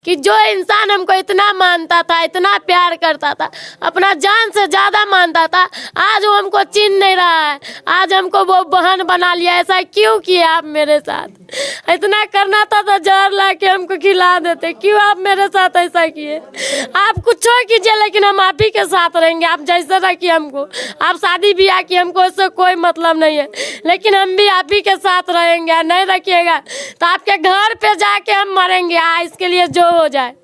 कि जो इंसान हमको इतना मानता था, इतना प्यार करता था, अपना जान से ज़्यादा मानता था, आज वो हमको चिन्ह नहीं रहा है। आज हमको वो बहन बना लिया। ऐसा क्यों किया आप मेरे साथ? इतना करना था तो जहर ला के हमको खिला देते। क्यों आप मेरे साथ ऐसा किए? आप कुछ कीजिए, लेकिन हम आप ही के साथ रहेंगे। आप जैसे रखिए हमको, आप शादी ब्याह की, हमको इससे कोई मतलब नहीं है, लेकिन हम भी आप ही के साथ रहेंगे। नहीं रखिएगा तो आपके घर पे जाके हम मरेंगे। इसके लिए जो हो जाए।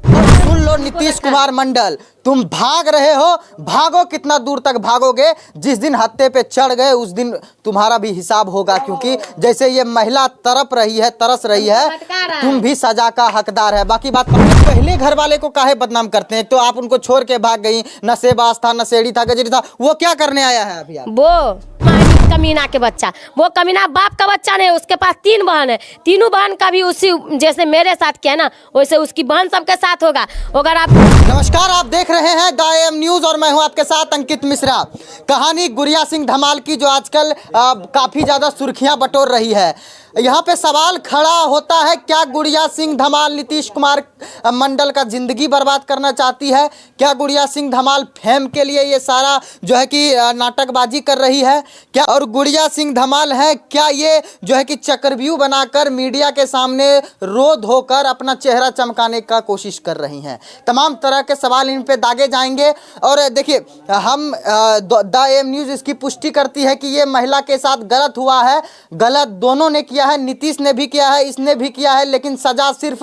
सुन लो नीतीश कुमार मंडल, तुम भाग रहे हो, भागो, कितना दूर तक भागोगे? जिस दिन हत्थे पे चढ़ गए उस दिन तुम्हारा भी हिसाब होगा, क्योंकि जैसे ये महिला तरस रही है, तुम भी सजा का हकदार है। बाकी बात, पहले घर वाले को काहे बदनाम करते हैं? तो आप उनको छोड़ के भाग गई। नशेबाज था, नशेड़ी था, गजरी था, वो क्या करने आया है अभी? वो कमीना के बच्चा, वो कमीना बाप का बच्चा नहीं। उसके पास 3 बहन है, तीनों बहन का भी उसी जैसे मेरे साथ किया ना, वैसे उसकी बहन सबके साथ होगा। अगर आप नमस्कार, आप देख रहे हैं द AM न्यूज और मैं हूं आपके साथ अंकित मिश्रा। कहानी गुड़िया सिंह धमाल की जो आजकल काफी ज्यादा सुर्खियां बटोर रही है। यहाँ पे सवाल खड़ा होता है, क्या गुड़िया सिंह धमाल नीतीश कुमार मंडल का जिंदगी बर्बाद करना चाहती है? क्या गुड़िया सिंह धमाल फेम के लिए ये सारा जो है कि नाटकबाजी कर रही है क्या? और गुड़िया सिंह धमाल है क्या ये जो है कि चक्रव्यूह बनाकर मीडिया के सामने रो धोकर अपना चेहरा चमकाने का कोशिश कर रही हैं? तमाम तरह के सवाल इन पे दागे जाएंगे। और देखिए, हम द AM न्यूज़ इसकी पुष्टि करती है कि ये महिला के साथ गलत हुआ है। गलत दोनों ने किया है, नीतीश ने भी किया है, इसने भी किया है, लेकिन सजा सिर्फ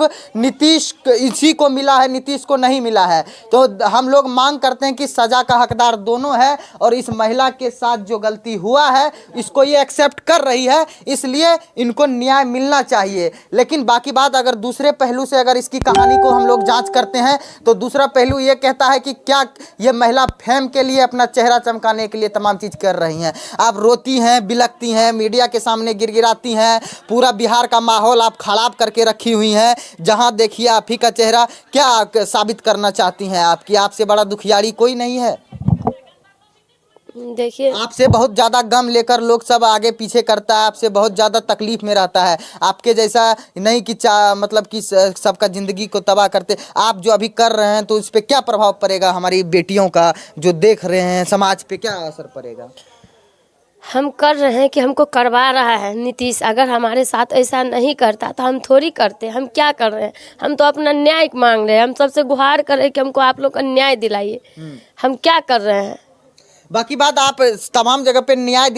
इसी को मिला है, नीतीश को नहीं मिला है। तो हम लोग मांग करते हैं कि सजा का हकदार दोनों है, और इस महिला के साथ जो गलती हुआ है इसको ये एक्सेप्ट कर रही है, इसलिए इनको न्याय मिलना चाहिए। लेकिन बाकी बात, अगर दूसरे पहलू से अगर इसकी कहानी को हम लोग जांच करते हैं तो दूसरा पहलू ये कहता है कि क्या ये महिला फेम के लिए, अपना चेहरा चमकाने के लिए तमाम चीज़ कर रही हैं? आप रोती हैं, बिलखती हैं, मीडिया के सामने गिड़गिड़ाती हैं, पूरा बिहार का माहौल आप खराब करके रखी हुई हैं। जहां देखिए आप ही का चेहरा। क्या साबित करना चाहती हैं आप कि आपसे बड़ा दुखियारी कोई नहीं है? देखिए, आपसे बहुत ज़्यादा गम लेकर लोग सब आगे पीछे करता है, आपसे बहुत ज़्यादा तकलीफ में रहता है। आपके जैसा नहीं कि मतलब कि सबका ज़िंदगी को तबाह करते। आप जो अभी कर रहे हैं तो इस पर क्या प्रभाव पड़ेगा? हमारी बेटियों का जो देख रहे हैं, समाज पे क्या असर पड़ेगा? हम कर रहे हैं कि हमको करवा रहा है नीतीश। अगर हमारे साथ ऐसा नहीं करता तो हम थोड़ी करते। हम क्या कर रहे हैं? हम तो अपना न्याय मांग रहे हैं। हम सबसे गुहार कर रहे हैं कि हमको आप लोग का न्याय दिलाइए। हम क्या कर रहे हैं? बाकी बात, आप तमाम जगह पे न्याय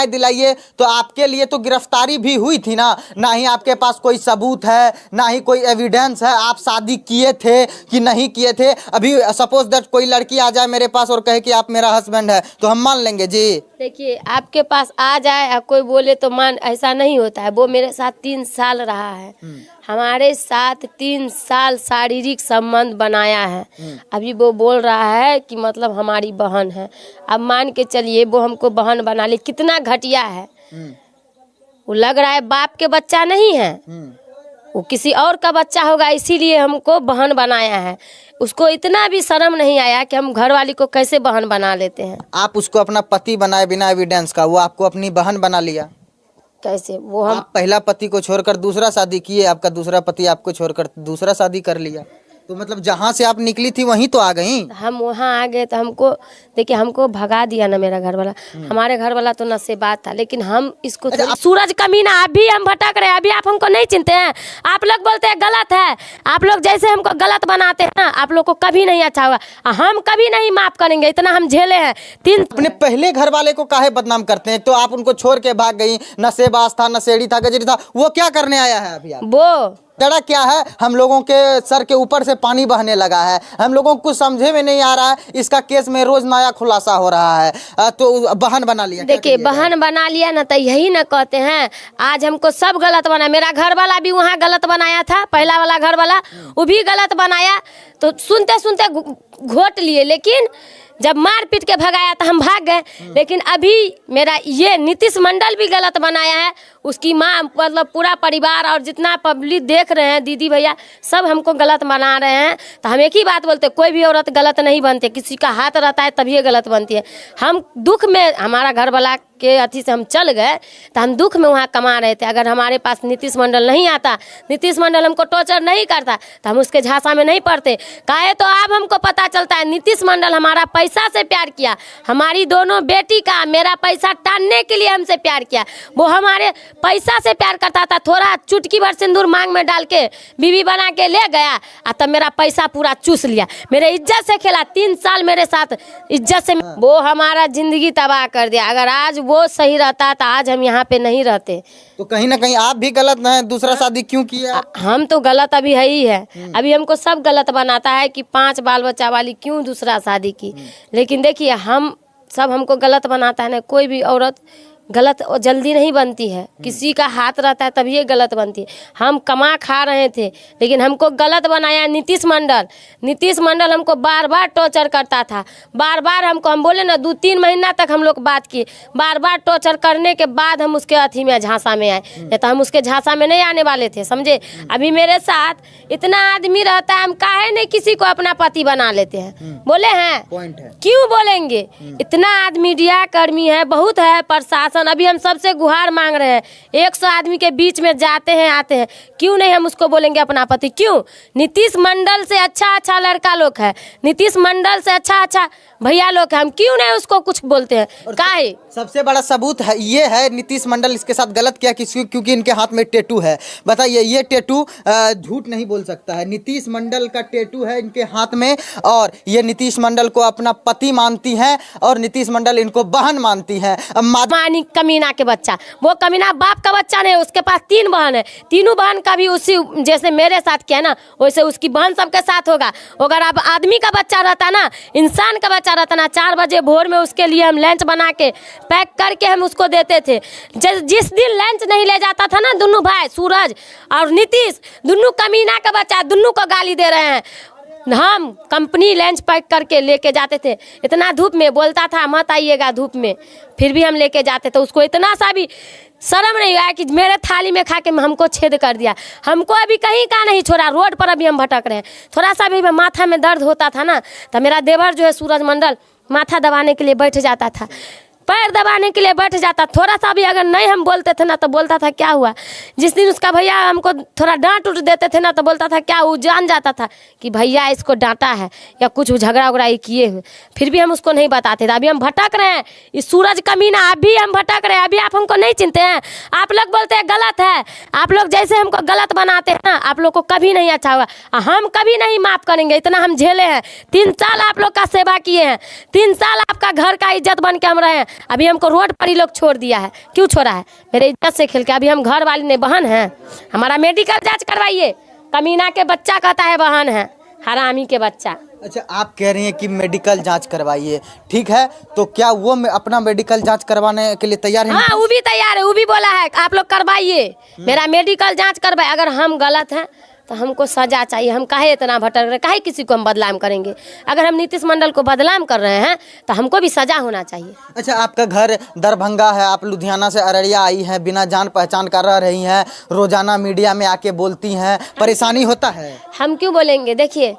दिलाइए, तो आपके लिए तो गिरफ्तारी भी हुई थी ना। ना ही आपके पास कोई सबूत है, ना ही कोई एविडेंस है। आप शादी किए थे कि नहीं किए थे? अभी सपोज दैट कोई लड़की आ जाए मेरे पास और कहे कि आप मेरा हस्बैंड है, तो हम मान लेंगे जी? देखिए, आपके पास आ जाए या कोई बोले तो मान, ऐसा नहीं होता है। वो मेरे साथ 3 साल रहा है, हमारे साथ 3 साल शारीरिक संबंध बनाया है। अभी वो बोल रहा है कि मतलब हमारी बहन है। अब मान के चलिए वो हमको बहन बना ले, कितना घटिया है। वो लग रहा है बाप के बच्चा नहीं है, वो किसी और का बच्चा होगा, इसीलिए हमको बहन बनाया है। उसको इतना भी शर्म नहीं आया कि हम घर वाली को कैसे बहन बना लेते हैं। आप उसको अपना पति बनाए बिना एविडेंस का, वो आपको अपनी बहन बना लिया कैसे? वो हम पहला पति को छोड़कर दूसरा शादी किए, आपका दूसरा पति आपको छोड़कर दूसरा शादी कर लिया, तो मतलब जहाँ से आप निकली थी वहीं तो आ गई। हम वहाँ आ गए तो हमको, देखिए, हमको भगा दिया ना मेरा घर वाला। हमारे घर वाला तो नशेबाज था, लेकिन हम इसको सूरज कमीना, अभी हम भटक रहे हैं। अभी आप हमको नहीं चिंते हैं। आप लोग बोलते हैं गलत है। आप लोग जैसे हमको गलत बनाते हैं ना, आप लोग को कभी नहीं अच्छा होगा। हम कभी नहीं माफ करेंगे, इतना हम झेले हैं। अपने पहले घर वाले को काहे बदनाम करते हैं? तो आप उनको छोड़ के भाग गई। नशेबाज था, नशेड़ी था, गजरी था, वो क्या करने आया है अभी? वो डरा क्या है? हम लोगों के सर के ऊपर से पानी बहने लगा है। हम लोगों को कुछ समझे में नहीं आ रहा है। इसका केस में रोज नया खुलासा हो रहा है। तो बहन बना लिया। देखिए, बहन बना लिया ना, तो यही ना कहते हैं। आज हमको सब गलत बना। मेरा घर वाला भी वहाँ गलत बनाया था, पहला वाला घर वाला, वो भी गलत बनाया। तो सुनते सुनते घोट लिए, लेकिन जब मार पीट के भगाया तो हम भाग गए। लेकिन अभी मेरा ये नीतीश मंडल भी गलत बनाया है, उसकी माँ, मतलब पूरा परिवार और जितना पब्लिक देख रहे हैं, दीदी भैया सब हमको गलत बना रहे हैं। तो हम एक ही बात बोलते, कोई भी औरत गलत नहीं बनती, किसी का हाथ रहता है तभी गलत बनती है। हम दुख में, हमारा घर वाला के अथी से हम चल गए तो हम दुख में वहाँ कमा रहे थे। अगर हमारे पास नीतीश मंडल नहीं आता, नीतीश मंडल हमको टॉर्चर नहीं करता तो हम उसके झांसा में नहीं पड़ते। काहे तो अब हमको पता चलता है नीतीश मंडल हमारा पैसा से प्यार किया, हमारी दोनों बेटी का मेरा पैसा टानने के लिए हमसे प्यार किया। वो हमारे पैसा से प्यार करता था, थोड़ा चुटकी भर सिंदूर मांग में डाल के बीवी बना के ले गया और तब मेरा पैसा पूरा चूस लिया, मेरे इज्जत से खेला। 3 साल मेरे साथ इज्जत से, वो हमारा जिंदगी तबाह कर दिया। अगर आज वो सही रहता तो आज हम यहाँ पे नहीं रहते। तो कहीं ना कहीं आप भी गलत हैं, दूसरा शादी क्यों किया? हम तो गलत अभी है ही है, अभी हमको सब गलत बनाता है कि 5 बाल बच्चा वाली क्यों दूसरा शादी की। लेकिन देखिए हम सब, हमको गलत बनाता है ना। कोई भी औरत गलत जल्दी नहीं बनती है, किसी का हाथ रहता है तभी ये गलत बनती है। हम कमा खा रहे थे लेकिन हमको गलत बनाया नीतीश मंडल। नीतीश मंडल हमको बार बार टॉर्चर करता था, बार बार हमको, हम बोले ना 2-3 महीना तक हम लोग बात किए, बार बार टॉर्चर करने के बाद हम उसके अथी में झांसा में आए। नहीं तो हम उसके झांसा में नहीं आने वाले थे, समझे। अभी मेरे साथ इतना आदमी रहता है, हम काहे नहीं किसी को अपना पति बना लेते हैं, बोले हैं, पॉइंट है, क्यों बोलेंगे। इतना आदमी मीडिया कर्मी है, बहुत है प्रशासन। अभी हम सबसे गुहार मांग रहे हैं, 100 आदमी के बीच में जाते हैं आते हैं, क्यों नहीं हम उसको बोलेंगे अपना पति। क्यों? नीतीश मंडल से अच्छा लड़का लोग है, नीतीश मंडल से अच्छा भैया लोग है, हम क्यों नहीं उसको कुछ बोलते हैं। काहे? सबसे बड़ा सबूत है ये है, नीतीश मंडल इसके साथ गलत किया क्योंकि इनके हाथ में टेटू है। बताइए, ये टेटू झूठ नहीं बोल सकता है, नीतीश मंडल का टेटू है इनके हाथ में, और ये नीतीश मंडल को अपना पति मानती हैं और नीतीश मंडल इनको बहन मानती है। मानी कमीना के बच्चा, वो कमीना बाप का बच्चा नहीं, उसके पास 3 बहन है, तीनों बहन का भी उसी जैसे मेरे साथ किया ना, वैसे उसकी बहन सबके साथ होगा। अगर अब आदमी का बच्चा रहता ना, इंसान का बच्चा रहता ना, 4 बजे भोर में उसके लिए हम लंच बना के पैक करके हम उसको देते थे। जिस दिन लंच नहीं ले जाता था ना, दोनों भाई सूरज और नीतीश, दोनों कमीना का बच्चा, दोनों को गाली दे रहे हैं। हम कंपनी लंच पैक करके लेके जाते थे, इतना धूप में बोलता था मत आइएगा धूप में, फिर भी हम लेके जाते थे। उसको इतना सा भी शर्म नहीं आया कि मेरे थाली में खा के हमको छेद कर दिया। हमको अभी कहीं का नहीं छोड़ा, रोड पर अभी हम भटक रहे हैं। थोड़ा सा भी माथा में दर्द होता था ना, तो मेरा देवर जो है सूरज मंडल माथा दबाने के लिए बैठ जाता था, पैर दबाने के लिए बैठ जाता। थोड़ा सा भी अगर नहीं हम बोलते थे ना तो बोलता था क्या हुआ। जिस दिन उसका भैया हमको थोड़ा डांट उठ देते थे ना तो बोलता था क्या, वो जान जाता था कि भैया इसको डांटा है या कुछ झगड़ा उगड़ा किए हुए, फिर भी हम उसको नहीं बताते थे। अभी हम भटक रहे हैं, इस सूरज कमीना अभी हम भटक रहे हैं। अभी आप हमको नहीं चिंते हैं, आप लोग बोलते हैं गलत है, आप लोग जैसे हमको गलत बनाते हैं ना, आप लोग को कभी नहीं अच्छा हुआ, हम कभी नहीं माफ़ करेंगे। इतना हम झेले हैं, 3 साल आप लोग का सेवा किए हैं, 3 साल आपका घर का इज्जत बन के हम रहे हैं। अभी हमको रोड पर ही लोग छोड़ दिया है, क्यों छोड़ा है? मेरे इज्जत से खेल के। अभी हम घर वाली नहीं, बहन है, हमारा मेडिकल जांच करवाइए। कमीना के बच्चा कहता है बहन है, हरामी के बच्चा। अच्छा, आप कह रही हैं कि मेडिकल जांच करवाइए, ठीक है, तो क्या वो अपना मेडिकल जांच करवाने के लिए तैयार है? हाँ, वो भी तैयार है, वो भी बोला है आप लोग करवाइए, मेरा मेडिकल जांच करवाइए। अगर हम गलत हैं तो हमको सजा चाहिए। हम काहे इतना भटक रहे, काहे किसी को हम बदनाम करेंगे? अगर हम नीतीश मंडल को बदनाम कर रहे हैं तो हमको भी सजा होना चाहिए। अच्छा, आपका घर दरभंगा है, आप लुधियाना से अररिया आई हैं, बिना जान पहचान कर रह रही हैं, रोजाना मीडिया में आके बोलती हैं, परेशानी होता है? हम क्यों बोलेंगे? देखिए,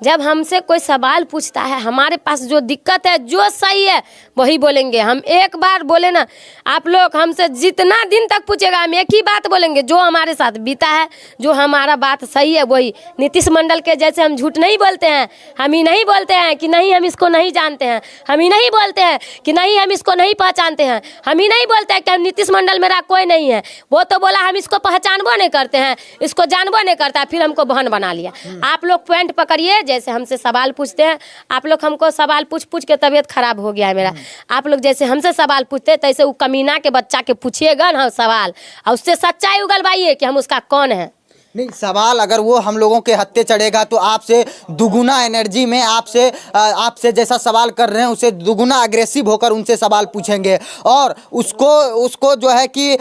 जब हमसे कोई सवाल पूछता है, हमारे पास जो दिक्कत है, जो सही है वही बोलेंगे। हम एक बार बोले ना, आप लोग हमसे जितना दिन तक पूछेगा हम एक ही बात बोलेंगे, जो हमारे साथ बीता है, जो हमारा बात सही है वही। नीतीश मंडल के जैसे हम झूठ नहीं बोलते हैं, हम ही नहीं बोलते हैं कि नहीं हम इसको नहीं जानते हैं, हम ही नहीं बोलते हैं कि नहीं हम इसको नहीं पहचानते हैं, हम ही नहीं बोलते हैं कि नीतीश मंडल मेरा कोई नहीं है। वो तो बोला हम इसको पहचानबो नहीं करते हैं, इसको जानबो नहीं करता, फिर हमको बहन बना लिया। आप लोग पॉइंट पकड़िए, जैसे हमसे सवाल पूछते हैं, आप लोग हमको सवाल पूछ के तबीयत खराब हो गया है मेरा। आप लोग जैसे हमसे सवाल पूछते तैसे वो कमीना के बच्चा के पूछिएगा ना सवाल, और उससे सच्चाई उगलवाइए कि हम उसका कौन है। नहीं, सवाल अगर वो हम लोगों के हत्थे चढ़ेगा तो आपसे दुगुना एनर्जी में आपसे जैसा सवाल कर रहे हैं उसे दुगुना अग्रेसिव होकर उनसे सवाल पूछेंगे और उसको जो है कि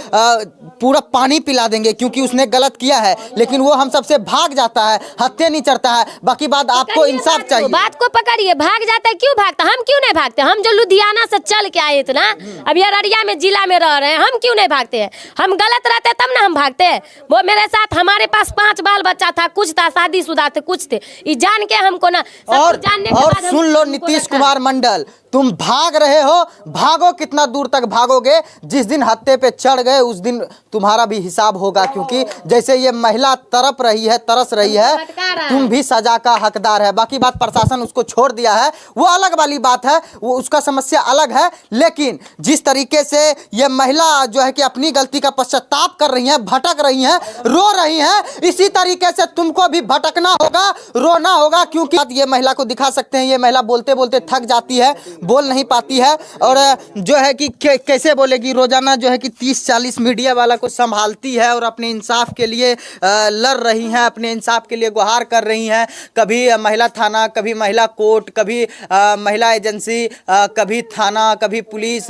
पूरा पानी पिला देंगे क्योंकि उसने गलत किया है, लेकिन वो हम सबसे भाग जाता है, हत्थे नहीं चढ़ता है। बाकी बात आपको इंसाफ चाहिए। बात को पकड़िए, भाग जाता है, क्यों भागता? हम क्यों नहीं भागते? हम जो लुधियाना से चल के आए थे ना, अब अररिया में जिला में रह रहे हैं, हम क्यों नहीं भागते हैं? हम गलत रहते तब ना हम भागते। वो मेरे साथ, हमारे पास 5 बाल बच्चा था, कुछ था शादीशुदा थे, कुछ थे, ये जान के हमको ना और सुन लो नीतीश कुमार मंडल, तुम भाग रहे हो, भागो, कितना दूर तक भागोगे? जिस दिन हत्थे पे चढ़ गए उस दिन तुम्हारा भी हिसाब होगा, क्योंकि जैसे ये महिला तरस रही है, तुम भी सजा का हकदार है। बाकी बात प्रशासन उसको छोड़ दिया है, वो अलग वाली बात है, वो उसका समस्या अलग है। लेकिन जिस तरीके से ये महिला जो है कि अपनी गलती का पश्चाताप कर रही है, भटक रही है, रो रही है, इसी तरीके से तुमको भी भटकना होगा, रोना होगा। क्योंकि ये महिला को दिखा सकते हैं, ये महिला बोलते बोलते थक जाती है, बोल नहीं पाती है और जो है कि कैसे बोलेगी। रोजाना जो है कि 30-40 मीडिया वाला को संभालती है और अपने इंसाफ के लिए लड़ रही हैं, अपने इंसाफ के लिए गुहार कर रही हैं। कभी महिला थाना, कभी महिला कोर्ट, कभी महिला एजेंसी, कभी थाना, कभी पुलिस,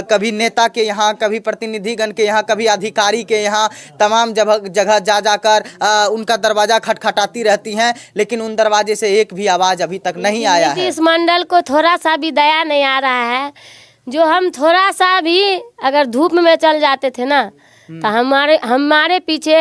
कभी नेता के यहाँ, कभी प्रतिनिधिगण के यहाँ, कभी अधिकारी के यहाँ, तमाम जगह जा जाकर उनका दरवाजा खटखटाती रहती हैं, लेकिन उन दरवाजे से एक भी आवाज अभी तक नहीं आया है। इस मंडल को थोड़ा सा भी दया नहीं आ रहा है। जो हम थोड़ा सा भी अगर धूप में चल जाते थे ना, तो हमारे पीछे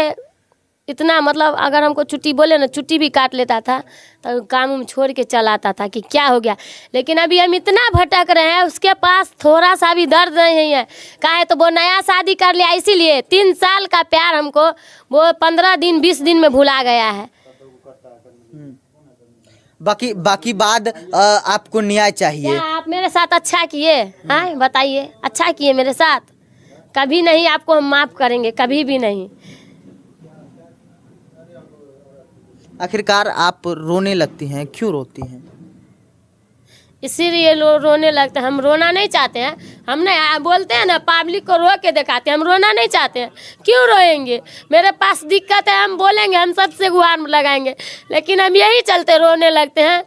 इतना, मतलब अगर हमको छुट्टी बोले ना, छुट्टी भी काट लेता था, तो काम छोड़ के चल आता था कि क्या हो गया। लेकिन अभी हम इतना भटक रहे हैं, उसके पास थोड़ा सा भी दर्द नहीं है। काहे तो वो नया शादी कर लिया, इसीलिए 3 साल का प्यार हमको वो 15 दिन 20 दिन में भुला गया है। बाकी बात आपको न्याय चाहिए। क्या आप मेरे साथ अच्छा किए? हाँ बताइए, अच्छा किए मेरे साथ? कभी नहीं आपको हम माफ करेंगे, कभी भी नहीं। आखिरकार आप रोने लगती हैं, क्यों रोती हैं? इसीलिए रोने लगते हैं। हम रोना नहीं चाहते हैं, हम नहीं बोलते हैं ना, पब्लिक को रो के दिखाते हैं, हम रोना नहीं चाहते हैं। क्यों रोएंगे? मेरे पास दिक्कत है, हम बोलेंगे, हम सबसे गुहार लगाएंगे, लेकिन हम यही चलते रोने लगते हैं।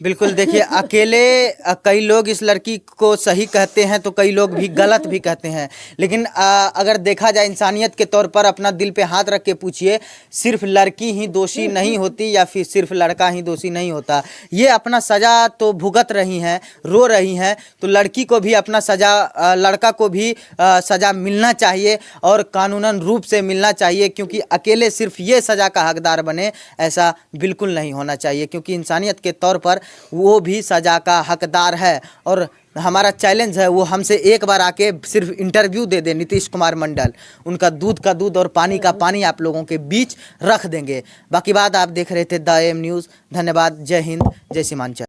बिल्कुल, देखिए, अकेले कई लोग इस लड़की को सही कहते हैं तो कई लोग भी गलत भी कहते हैं, लेकिन अगर देखा जाए इंसानियत के तौर पर, अपना दिल पे हाथ रख के पूछिए, सिर्फ लड़की ही दोषी नहीं होती या फिर सिर्फ लड़का ही दोषी नहीं होता। ये अपना सज़ा तो भुगत रही हैं, रो रही हैं, तो लड़की को भी अपना सज़ा, लड़का को भी सज़ा मिलना चाहिए और कानूनन रूप से मिलना चाहिए, क्योंकि अकेले सिर्फ ये सज़ा का हकदार बने, ऐसा बिल्कुल नहीं होना चाहिए, क्योंकि इंसानियत के तौर पर वो भी सजा का हकदार है। और हमारा चैलेंज है, वो हमसे एक बार आके सिर्फ इंटरव्यू दे दे नीतीश कुमार मंडल, उनका दूध का दूध और पानी का पानी आप लोगों के बीच रख देंगे। बाकी बात आप देख रहे थे द AM न्यूज़। धन्यवाद। जय हिंद, जय सीमांचल।